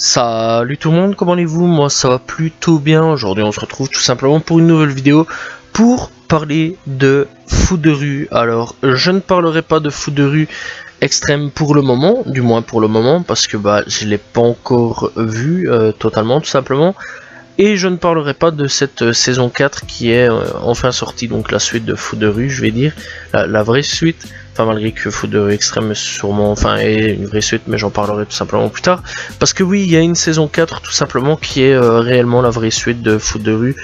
Salut tout le monde, comment allez-vous? Moi ça va plutôt bien. Aujourd'hui on se retrouve tout simplement pour une nouvelle vidéo pour parler de foot de rue. Alors je ne parlerai pas de foot de rue extrême pour le moment, du moins pour le moment, parce que je l'ai pas encore vu totalement tout simplement. Et je ne parlerai pas de cette saison 4 qui est enfin sortie, donc la suite de foot de rue, je vais dire, la vraie suite. Enfin, malgré que foot de rue extrême sûrement, est une vraie suite, mais j'en parlerai tout simplement plus tard. Parce que oui, il y a une saison 4 tout simplement qui est réellement la vraie suite de foot de rue,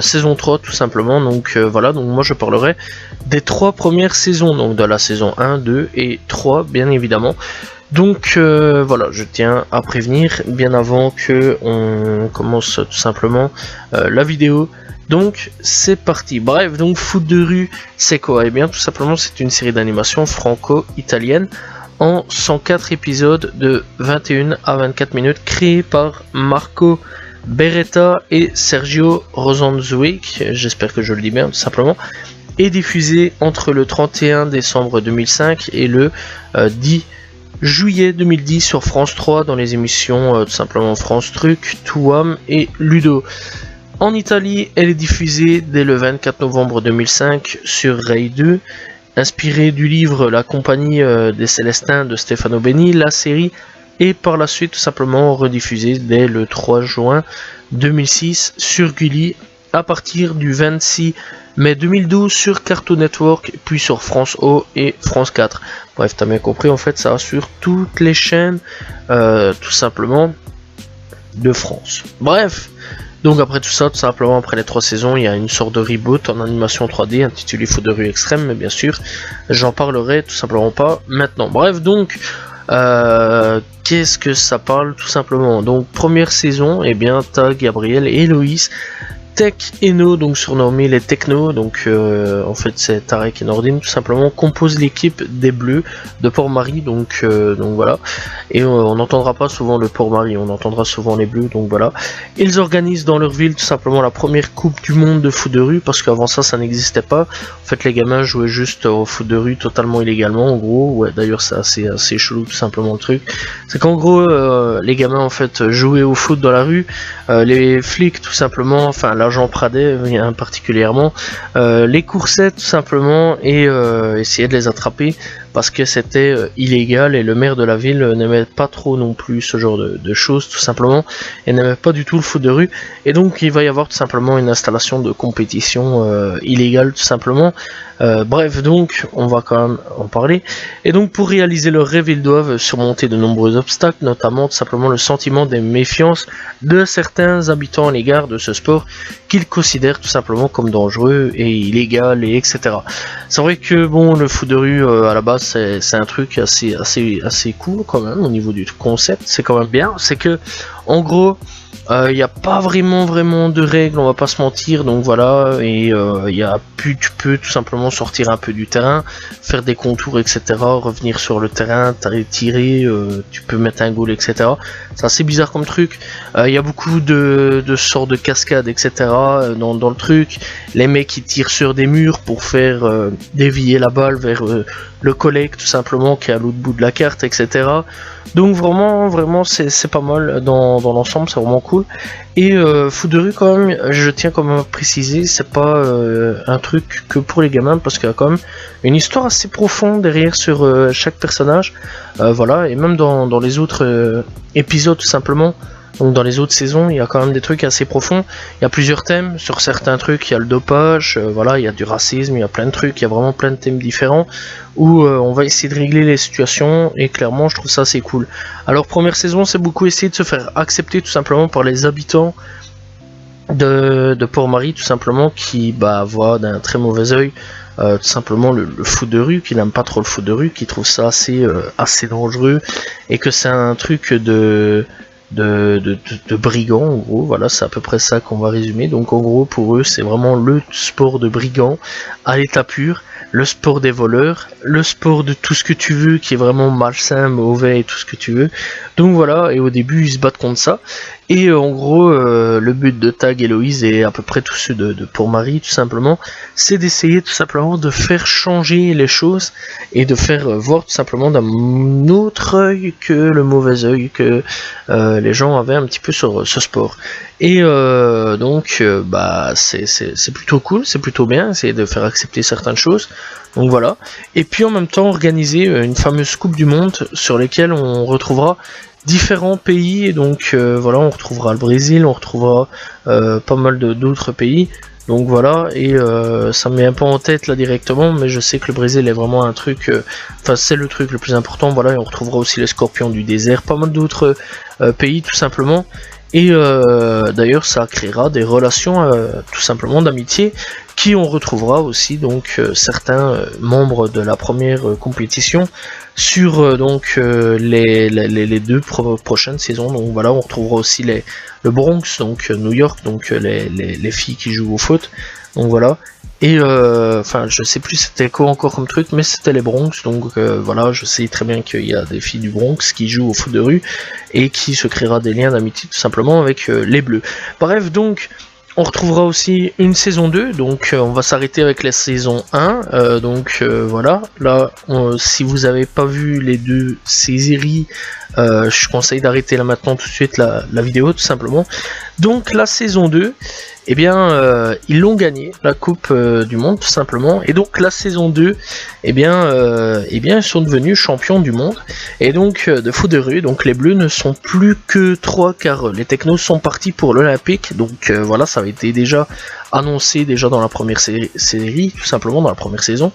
saison 3 tout simplement. Donc voilà, donc moi je parlerai des 3 premières saisons, donc de la saison 1, 2 et 3 bien évidemment. Donc voilà, je tiens à prévenir bien avant que on commence tout simplement la vidéo. Donc c'est parti. Bref, donc foot de rue, c'est quoi? Eh bien tout simplement c'est une série d'animation franco-italienne en 104 épisodes de 21 à 24 minutes créée par Marco Beretta et Sergio Rosanzuic, j'espère que je le dis bien tout simplement, et diffusée entre le 31 décembre 2005 et le 10 juillet 2010 sur France 3 dans les émissions tout simplement France Truc, Touam et Ludo. En Italie, elle est diffusée dès le 24 novembre 2005 sur Rai 2. Inspirée du livre La Compagnie des Célestins de Stefano Benni, la série est par la suite tout simplement rediffusée dès le 3 juin 2006 sur Gulli, à partir du 26 mai 2012 sur Cartoon Network, puis sur France O et France 4. Bref, t'as bien compris, en fait ça sur toutes les chaînes tout simplement de France. Bref, donc après tout ça, tout simplement après les 3 saisons, il y a une sorte de reboot en animation 3D intitulé Foot de rue extrême, mais bien sûr j'en parlerai tout simplement pas maintenant. Bref, donc qu'est-ce que ça parle tout simplement? Donc première saison, et bien t'as Gabriel et Héloïse, Tech et No, donc surnommés les Techno, donc en fait c'est Tarek et Nordine tout simplement, composent l'équipe des Bleus de Port-Marie, donc voilà, et on n'entendra pas souvent le Port-Marie, on entendra souvent les Bleus, donc voilà. Ils organisent dans leur ville tout simplement la première coupe du monde de foot de rue, parce qu'avant ça n'existait pas, en fait les gamins jouaient juste au foot de rue totalement illégalement en gros, ouais d'ailleurs c'est assez chelou tout simplement le truc, c'est qu'en gros les gamins en fait jouaient au foot dans la rue, les flics tout simplement, enfin l'agent Pradet particulièrement, les coursaient tout simplement et essayaient de les attraper parce que c'était illégal, et le maire de la ville n'aimait pas trop non plus ce genre de choses tout simplement, et n'aimait pas du tout le foot de rue, et donc il va y avoir tout simplement une installation de compétition illégale tout simplement. Bref, donc on va quand même en parler, et donc pour réaliser leur rêve ils doivent surmonter de nombreux obstacles, notamment tout simplement le sentiment de méfiance de certains habitants à l'égard de ce sport qu'ils considèrent tout simplement comme dangereux et illégal, et etc. C'est vrai que bon, le foot de rue à la base c'est un truc assez cool quand même au niveau du concept, c'est quand même bien, c'est que en gros il n'y a pas vraiment de règles, on va pas se mentir, donc voilà, et tu peux tout simplement sortir un peu du terrain, faire des contours, etc., revenir sur le terrain, tirer, tu peux mettre un goal, etc. C'est assez bizarre comme truc. Il y a beaucoup de sortes de cascades, etc. dans le truc. Les mecs qui tirent sur des murs pour faire dévier la balle vers le collègue tout simplement qui est à l'autre bout de la carte, etc. Donc vraiment c'est pas mal dans l'ensemble, c'est vraiment cool. Et foot de rue quand même, je tiens quand même à préciser, c'est pas un truc que pour les gamins, parce qu'il y a quand même une histoire assez profonde derrière sur chaque personnage, voilà, et même dans les autres épisodes tout simplement. Donc dans les autres saisons, il y a quand même des trucs assez profonds. Il y a plusieurs thèmes. Sur certains trucs, il y a le dopage, voilà, il y a du racisme, il y a plein de trucs, il y a vraiment plein de thèmes différents où on va essayer de régler les situations, et clairement je trouve ça assez cool. Alors première saison, c'est beaucoup essayer de se faire accepter tout simplement par les habitants de Port-Marie tout simplement, qui voient d'un très mauvais oeil tout simplement le foot de rue, qui n'aiment pas trop le foot de rue, qui trouvent ça assez dangereux, et que c'est un truc de brigands en gros, voilà, c'est à peu près ça qu'on va résumer. Donc en gros pour eux c'est vraiment le sport de brigands à l'état pur, le sport des voleurs, le sport de tout ce que tu veux qui est vraiment malsain, mauvais et tout ce que tu veux. Donc voilà, et au début ils se battent contre ça, Et en gros, le but de Tag, Héloïse et à peu près tous ceux de pour Marie, tout simplement, c'est d'essayer tout simplement de faire changer les choses et de faire voir tout simplement d'un autre œil que le mauvais œil que les gens avaient un petit peu sur ce sport. Et donc, bah, c'est plutôt cool, c'est plutôt bien, essayer de faire accepter certaines choses. Donc voilà. Et puis en même temps, organiser une fameuse Coupe du Monde sur laquelle on retrouvera différents pays, et donc voilà, on retrouvera le Brésil, on retrouvera pas mal d'autres pays, donc voilà, et ça me met un peu en tête là directement, mais je sais que le Brésil est vraiment un truc, enfin c'est le truc le plus important, voilà, et on retrouvera aussi les scorpions du désert, pas mal d'autres pays tout simplement, et d'ailleurs ça créera des relations tout simplement d'amitié, qui on retrouvera aussi donc certains membres de la première compétition sur donc les deux prochaines saisons. Donc voilà, on retrouvera aussi le Bronx, donc New York, donc les filles qui jouent au foot. Donc voilà. Et enfin, je sais plus c'était quoi encore comme truc, mais c'était les Bronx. Donc voilà, je sais très bien qu'il y a des filles du Bronx qui jouent au foot de rue et qui se créera des liens d'amitié tout simplement avec les Bleus. Bref, donc on retrouvera aussi une saison 2, donc on va s'arrêter avec la saison 1, donc voilà, là si vous n'avez pas vu les deux séries, je conseille d'arrêter là maintenant tout de suite la vidéo tout simplement. Donc la saison 2, eh bien ils l'ont gagné, la Coupe du Monde tout simplement, et donc la saison 2, eh bien ils sont devenus champions du monde, et donc de foot de rue, donc les Bleus ne sont plus que 3 car les Technos sont partis pour l'Olympique, donc voilà, ça avait été déjà annoncé déjà dans la première série, tout simplement dans la première saison,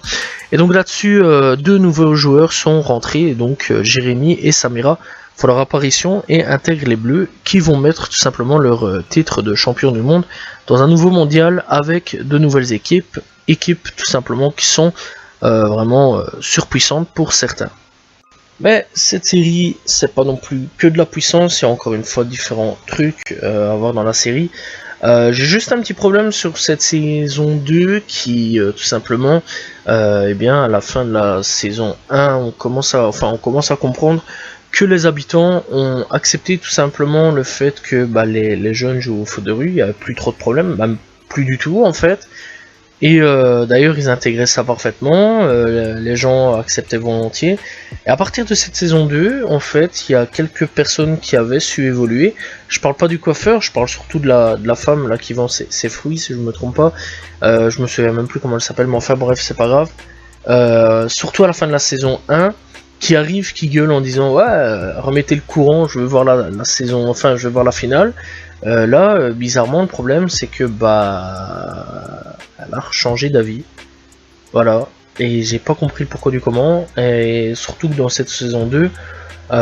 et donc là-dessus deux nouveaux joueurs sont rentrés, donc Jérémy et Samira font leur apparition et intègrent les Bleus qui vont mettre tout simplement leur titre de champion du monde dans un nouveau mondial avec de nouvelles équipes tout simplement qui sont vraiment surpuissantes pour certains. Mais cette série, c'est pas non plus que de la puissance, il y a encore une fois différents trucs à voir dans la série. J'ai juste un petit problème sur cette saison 2 qui tout simplement, eh bien à la fin de la saison 1, on commence à comprendre que les habitants ont accepté tout simplement le fait que bah, les jeunes jouent au foot de rue, il n'y avait plus trop de problèmes, même plus du tout en fait. Et d'ailleurs ils intégraient ça parfaitement, les gens acceptaient volontiers. Et à partir de cette saison 2, en fait, il y a quelques personnes qui avaient su évoluer. Je parle pas du coiffeur, je parle surtout de la femme là qui vend ses fruits, si je me trompe pas. Je me souviens même plus comment elle s'appelle, mais enfin bref, c'est pas grave. Surtout à la fin de la saison 1, qui arrive, qui gueule en disant ouais, remettez le courant, je veux voir la saison, enfin je veux voir la finale. Là, bizarrement, le problème c'est que bah elle a changé d'avis. Voilà. Et j'ai pas compris le pourquoi du comment. Et surtout que dans cette saison 2,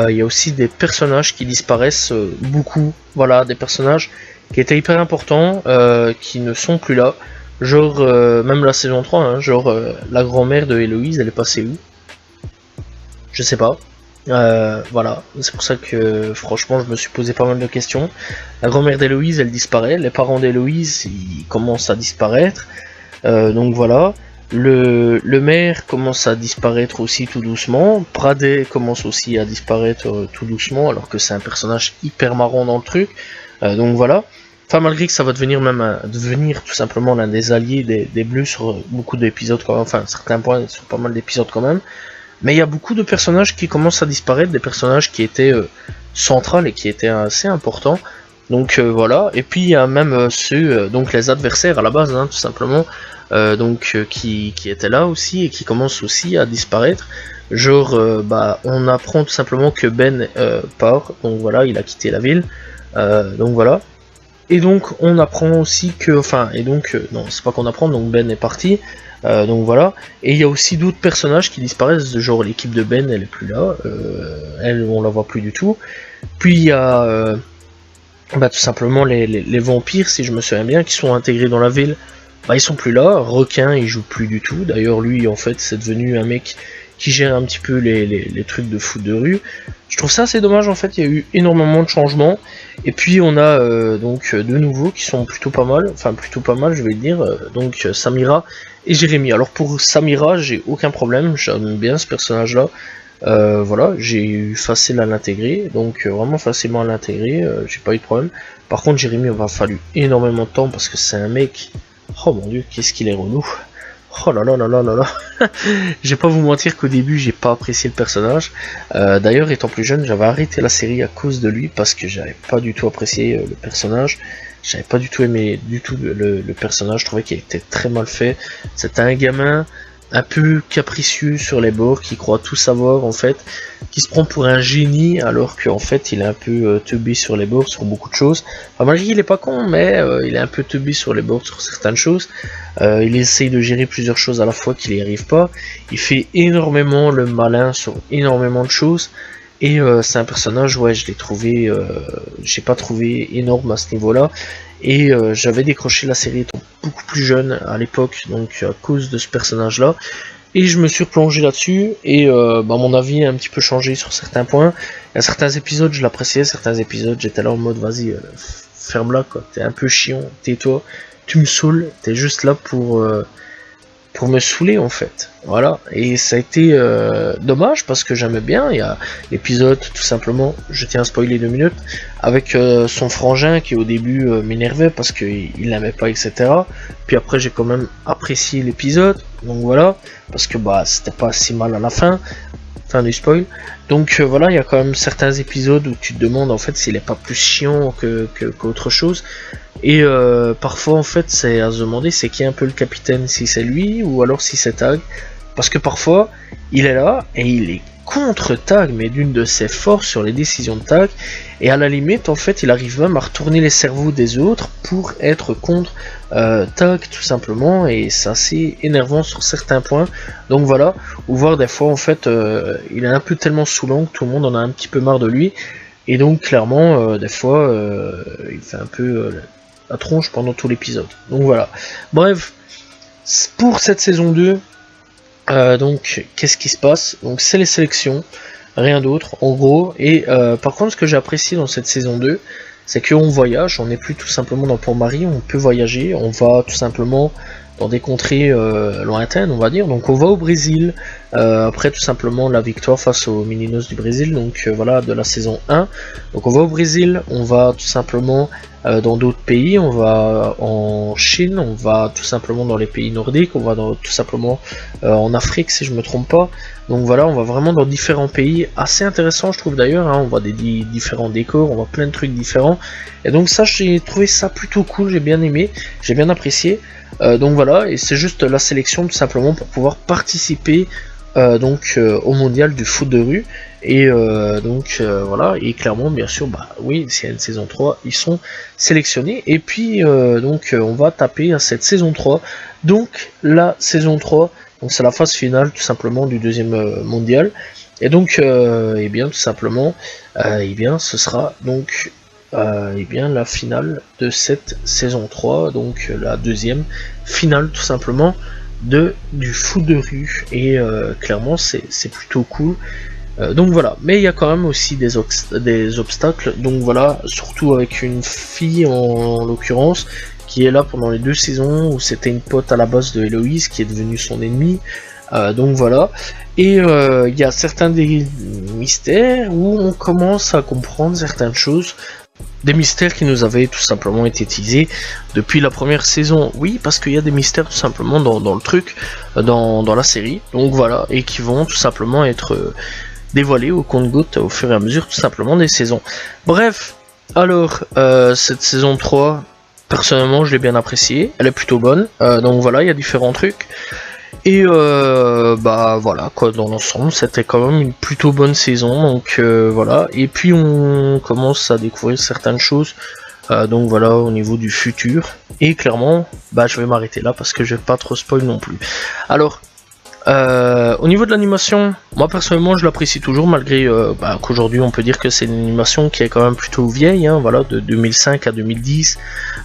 il y a aussi des personnages qui disparaissent beaucoup. Voilà, des personnages qui étaient hyper importants, qui ne sont plus là. Genre, même la saison 3, hein, genre la grand-mère de Héloïse, elle est passée où? Je sais pas. Voilà, c'est pour ça que franchement je me suis posé pas mal de questions. La grand-mère d'Héloïse elle disparaît, les parents d'Héloïse ils commencent à disparaître, donc voilà. Le maire commence à disparaître aussi tout doucement, Pradet commence aussi à disparaître tout doucement alors que c'est un personnage hyper marrant dans le truc, donc voilà. Enfin malgré que ça va devenir tout simplement l'un des alliés des Bleus sur beaucoup d'épisodes quand même, enfin certains points sur pas mal d'épisodes quand même. Mais il y a beaucoup de personnages qui commencent à disparaître, des personnages qui étaient centrales et qui étaient assez importants. Donc voilà, et puis il y a même ceux, donc les adversaires à la base, hein, tout simplement, qui étaient là aussi et qui commencent aussi à disparaître. Genre, bah, on apprend tout simplement que Ben part, donc voilà, il a quitté la ville, donc voilà. Et donc on apprend aussi que, enfin, et donc, non, c'est pas qu'on apprend, donc Ben est parti. Donc voilà, et il y a aussi d'autres personnages qui disparaissent, genre l'équipe de Ben elle est plus là, elle on la voit plus du tout. Puis il y a bah, tout simplement les vampires, si je me souviens bien, qui sont intégrés dans la ville, bah ils sont plus là. Requin il joue plus du tout, d'ailleurs lui en fait c'est devenu un mec qui gère un petit peu les trucs de foot de rue. Je trouve ça assez dommage en fait, il y a eu énormément de changements. Et puis on a donc deux nouveaux qui sont plutôt pas mal, enfin plutôt pas mal je vais le dire, donc Samira et Jérémy. Alors pour Samira j'ai aucun problème, j'aime bien ce personnage là, Voilà, j'ai eu facile à l'intégrer, donc vraiment facilement à l'intégrer, j'ai pas eu de problème. Par contre Jérémy, il m'a fallu énormément de temps parce que c'est un mec, oh mon dieu, qu'est-ce qu'il est relou. Oh là là là là là là. Je vais pas vous mentir qu'au début j'ai pas apprécié le personnage. D'ailleurs, étant plus jeune, j'avais arrêté la série à cause de lui parce que j'avais pas du tout apprécié le personnage. J'avais pas du tout aimé le personnage. Je trouvais qu'il était très mal fait. C'était un gamin un peu capricieux sur les bords, qui croit tout savoir en fait, qui se prend pour un génie alors qu'en fait il est un peu teubé sur les bords sur beaucoup de choses. Enfin, malgré qu'il est pas con, mais il est un peu teubé sur les bords sur certaines choses. Il essaye de gérer plusieurs choses à la fois qu'il n'y arrive pas. Il fait énormément le malin sur énormément de choses. Et c'est un personnage, ouais, je l'ai trouvé, j'ai pas trouvé énorme à ce niveau-là. Et j'avais décroché la série étant beaucoup plus jeune à l'époque, donc à cause de ce personnage-là. Et je me suis replongé là-dessus, et mon avis a un petit peu changé sur certains points. Il y a certains épisodes, je l'appréciais, certains épisodes, j'étais là en mode, vas-y, ferme-la, quoi. T'es un peu chiant, tais-toi, tu me saoules, t'es juste là pour me saouler en fait, voilà. Et ça a été dommage parce que j'aimais bien. Il y a l'épisode tout simplement, je tiens à spoiler 2 minutes, avec son frangin qui au début m'énervait parce qu'il l'aimait pas, etc. Puis après j'ai quand même apprécié l'épisode, donc voilà, parce que bah c'était pas si mal à la fin du spoil. Donc voilà, il y a quand même certains épisodes où tu te demandes en fait s'il est pas plus chiant qu'autre chose. Et parfois en fait c'est à se demander c'est qui un peu le capitaine, si c'est lui ou alors si c'est Tag. Parce que parfois il est là et il est contre Tag, mais d'une de ses forces sur les décisions de Tag. Et à la limite en fait il arrive même à retourner les cerveaux des autres pour être contre Tag tout simplement. Et c'est assez énervant sur certains points. Donc voilà, ou voir des fois en fait il est un peu tellement saoulant que tout le monde en a un petit peu marre de lui. Et donc clairement des fois il fait un peu la tronche pendant tout l'épisode. Donc voilà. Bref, pour cette saison 2, donc qu'est-ce qui se passe? Donc c'est les sélections, rien d'autre en gros. Et par contre ce que j'ai apprécié dans cette saison 2, c'est qu'on voyage, on n'est plus tout simplement dans Port-Marie, on peut voyager, on va tout simplement dans des contrées lointaines, on va dire. Donc on va au Brésil, après tout simplement la victoire face aux Meninos du Brésil, donc voilà, de la saison 1. Donc on va au Brésil, on va tout simplement dans d'autres pays, on va en Chine, on va tout simplement dans les pays nordiques, on va tout simplement en Afrique si je me trompe pas. Donc voilà, on va vraiment dans différents pays, assez intéressant je trouve d'ailleurs, hein. On voit des différents décors, on voit plein de trucs différents. Et donc ça, j'ai trouvé ça plutôt cool, j'ai bien aimé, j'ai bien apprécié. Donc voilà, et c'est juste la sélection tout simplement pour pouvoir participer au mondial du foot de rue. Et voilà, et clairement bien sûr, bah oui, s'il y a une saison 3, ils sont sélectionnés. Et puis on va taper à cette saison 3. Donc la saison 3, donc c'est la phase finale tout simplement du deuxième mondial. Et donc et bien tout simplement et bien ce sera donc et bien la finale de cette saison 3, donc la deuxième finale tout simplement du foot de rue. Et clairement c'est plutôt cool. Donc voilà, mais il y a quand même aussi des obstacles, donc voilà, surtout avec une fille en l'occurrence, qui est là pendant les 2 saisons, où c'était une pote à la base de Héloïse, qui est devenue son ennemie, donc voilà, et il y a certains des mystères où on commence à comprendre certaines choses, des mystères qui nous avaient tout simplement été teasés depuis la première saison. Oui, parce qu'il y a des mystères tout simplement dans le truc, dans la série, donc voilà, et qui vont tout simplement être dévoilés au compte-gouttes au fur et à mesure tout simplement des saisons. Bref, alors cette saison 3, personnellement je l'ai bien appréciée, elle est plutôt bonne, donc voilà, il y a différents trucs. Et bah voilà quoi, dans l'ensemble c'était quand même une plutôt bonne saison, donc voilà. Et puis on commence à découvrir certaines choses, donc voilà, au niveau du futur. Et clairement, bah je vais m'arrêter là parce que je vais pas trop spoil non plus. Alors au niveau de l'animation, moi personnellement je l'apprécie toujours, malgré qu'aujourd'hui on peut dire que c'est une animation qui est quand même plutôt vieille, hein, voilà, de 2005 à 2010,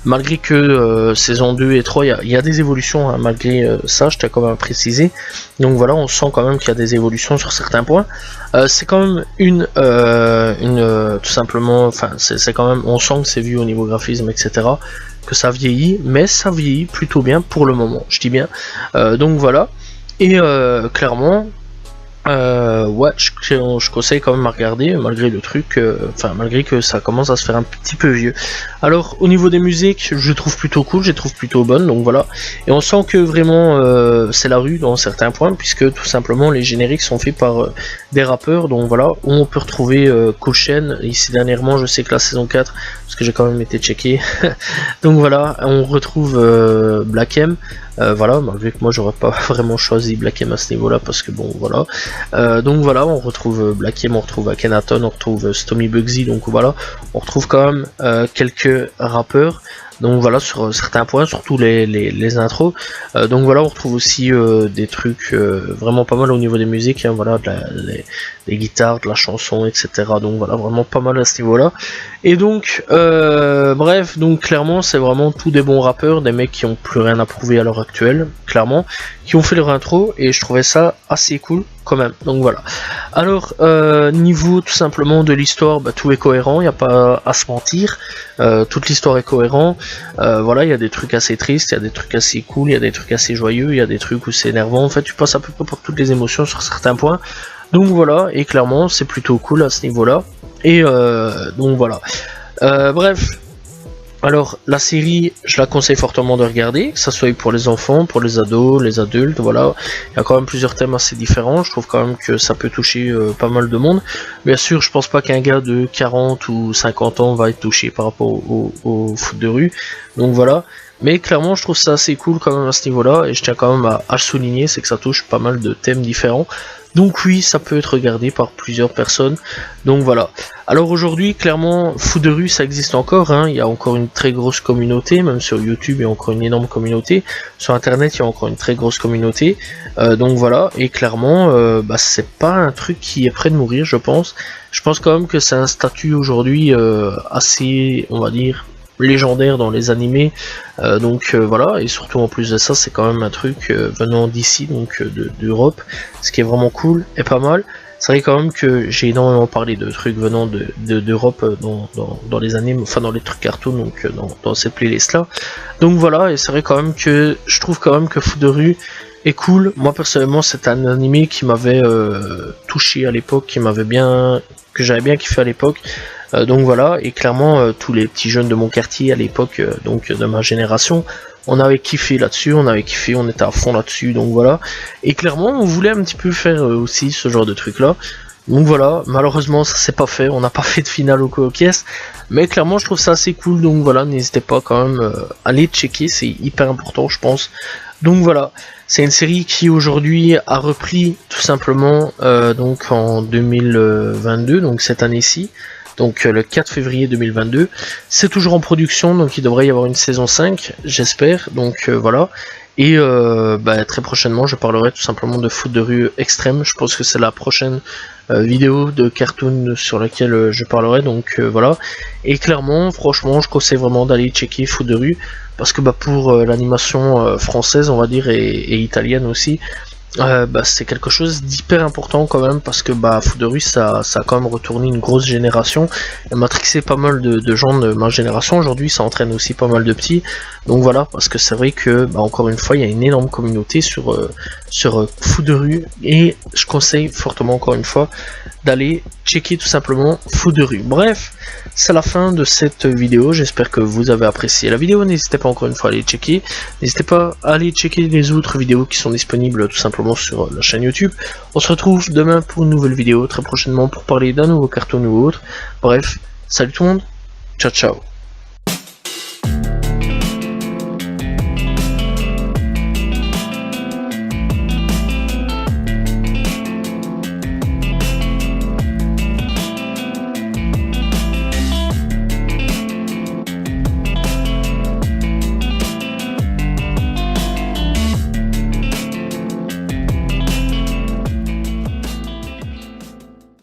malgré que saison 2 et 3 il y a des évolutions, hein, malgré ça je t'ai quand même précisé. Donc voilà, on sent quand même qu'il y a des évolutions sur certains points. C'est quand même tout simplement, enfin c'est quand même, on sent que c'est vu au niveau graphisme, etc., que ça vieillit, mais ça vieillit plutôt bien pour le moment, je dis bien. Donc voilà. Et clairement, Ouais, je conseille quand même à regarder, malgré le truc, enfin malgré que ça commence à se faire un petit peu vieux. Alors au niveau des musiques, je trouve plutôt cool, je les trouve plutôt bonnes, donc voilà. Et on sent que vraiment c'est la rue dans certains points, puisque tout simplement les génériques sont faits par des rappeurs, donc voilà, où on peut retrouver Kochen, ici dernièrement, je sais que la saison 4, parce que j'ai quand même été checké, donc voilà, on retrouve Black M. Voilà, malgré que moi j'aurais pas vraiment choisi Black M à ce niveau là parce que bon voilà. Donc voilà, on retrouve Black M, on retrouve Akhenaton, on retrouve Stomy Bugsy, donc voilà, on retrouve quand même quelques rappeurs. Donc voilà, sur certains points, surtout les intros. Donc voilà, on retrouve aussi des trucs vraiment pas mal au niveau des musiques, hein, voilà, des guitares, de la chanson, etc. Donc voilà, vraiment pas mal à ce niveau-là. Et donc, bref, donc clairement, c'est vraiment tous des bons rappeurs, des mecs qui ont plus rien à prouver à l'heure actuelle, clairement, qui ont fait leur intro, et je trouvais ça assez cool quand même. Donc voilà. Alors, niveau tout simplement de l'histoire, bah, tout est cohérent, il n'y a pas à se mentir. Toute l'histoire est cohérente. Voilà, il y a des trucs assez tristes, il y a des trucs assez cool, il y a des trucs assez joyeux, il y a des trucs où c'est énervant. En fait, tu passes à peu près pour toutes les émotions sur certains points. Donc voilà, et clairement, c'est plutôt cool à ce niveau-là. Et donc voilà. Bref. Alors, la série, je la conseille fortement de regarder, que ça soit pour les enfants, pour les ados, les adultes, voilà. Il y a quand même plusieurs thèmes assez différents, je trouve quand même que ça peut toucher pas mal de monde. Bien sûr, je pense pas qu'un gars de 40 ou 50 ans va être touché par rapport au foot de rue, donc voilà. Mais clairement, je trouve ça assez cool quand même à ce niveau-là, et je tiens quand même à le souligner, c'est que ça touche pas mal de thèmes différents. Donc oui, ça peut être regardé par plusieurs personnes. Donc voilà. Alors aujourd'hui, clairement, foot de rue, ça existe encore. Hein. Il y a encore une très grosse communauté. Même sur YouTube, il y a encore une énorme communauté. Sur Internet, il y a encore une très grosse communauté. Donc voilà. Et clairement, bah, c'est pas un truc qui est prêt de mourir, je pense. Je pense quand même que c'est un statut aujourd'hui assez, on va dire, légendaire dans les animés, donc voilà, et surtout en plus de ça, c'est quand même un truc venant d'ici, donc d'Europe, ce qui est vraiment cool et pas mal. C'est vrai quand même que j'ai énormément parlé de trucs venant d'Europe dans les animes, enfin dans les trucs cartoon, donc dans cette playlist là. Donc voilà, et c'est vrai quand même que je trouve quand même que Foot de rue est cool. Moi personnellement, c'est un animé qui m'avait touché à l'époque, que j'avais bien kiffé à l'époque. Donc voilà, et clairement tous les petits jeunes de mon quartier à l'époque, donc de ma génération, on avait kiffé là-dessus, on était à fond là-dessus, donc voilà. Et clairement, on voulait un petit peu faire aussi ce genre de truc là. Donc voilà, malheureusement ça s'est pas fait, on n'a pas fait de finale au Cookies, mais clairement je trouve ça assez cool, donc voilà, n'hésitez pas quand même à aller checker, c'est hyper important je pense. Donc voilà, c'est une série qui aujourd'hui a repris tout simplement donc en 2022, donc cette année-ci. Donc le 4 février 2022, c'est toujours en production, donc il devrait y avoir une saison 5, j'espère, donc voilà. Et bah, très prochainement, je parlerai tout simplement de foot de rue extrême, je pense que c'est la prochaine vidéo de cartoon sur laquelle je parlerai, donc voilà. Et clairement, franchement, je conseille vraiment d'aller checker foot de rue, parce que bah, pour l'animation française, on va dire, et italienne aussi, bah, c'est quelque chose d'hyper important quand même, parce que bah, Foot de rue ça a quand même retourné une grosse génération et matrixé pas mal de gens de ma génération. Aujourd'hui ça entraîne aussi pas mal de petits, donc voilà, parce que c'est vrai que bah, encore une fois il y a une énorme communauté sur Foot de rue, et je conseille fortement encore une fois d'aller checker tout simplement Foot de rue. Bref, c'est la fin de cette vidéo, j'espère que vous avez apprécié la vidéo, n'hésitez pas encore une fois à aller checker, n'hésitez pas à aller checker les autres vidéos qui sont disponibles tout simplement sur la chaîne YouTube. On se retrouve demain pour une nouvelle vidéo, très prochainement pour parler d'un nouveau cartoon ou autre. Bref, salut tout le monde, ciao ciao.